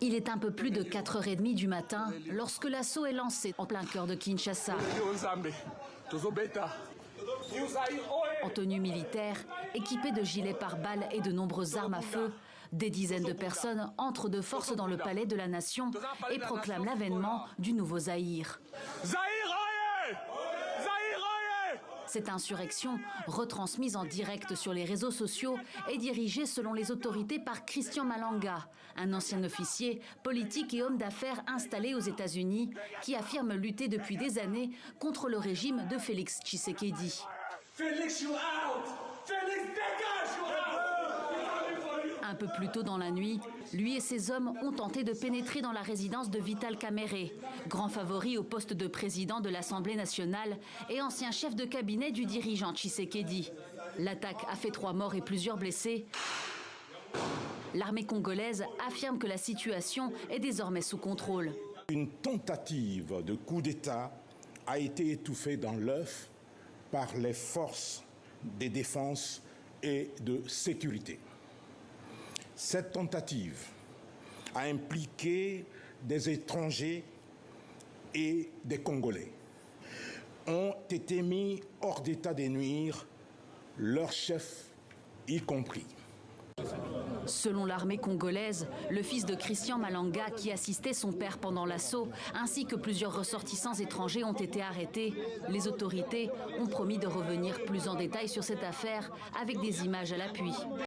Il est un peu plus de 4h30 du matin lorsque l'assaut est lancé en plein cœur de Kinshasa. En tenue militaire, équipés de gilets pare-balles et de nombreuses armes à feu, des dizaines de personnes entrent de force dans le palais de la Nation et proclament l'avènement du nouveau Zaïre. Cette insurrection, retransmise en direct sur les réseaux sociaux, est dirigée selon les autorités par Christian Malanga, un ancien officier, politique et homme d'affaires installé aux États-Unis, qui affirme lutter depuis des années contre le régime de Félix Tshisekedi. Félix, you out! Félix, dégage, you out! Un peu plus tôt dans la nuit, lui et ses hommes ont tenté de pénétrer dans la résidence de Vital Kamerhe, grand favori au poste de président de l'Assemblée nationale et ancien chef de cabinet du dirigeant Tshisekedi. L'attaque a fait 3 morts et plusieurs blessés. L'armée congolaise affirme que la situation est désormais sous contrôle. Une tentative de coup d'État a été étouffée dans l'œuf par les forces de défense et de sécurité. Cette tentative a impliqué des étrangers et des Congolais. Ont été mis hors d'état de nuire, leurs chefs y compris. Selon l'armée congolaise, le fils de Christian Malanga, qui assistait son père pendant l'assaut, ainsi que plusieurs ressortissants étrangers ont été arrêtés. Les autorités ont promis de revenir plus en détail sur cette affaire avec des images à l'appui.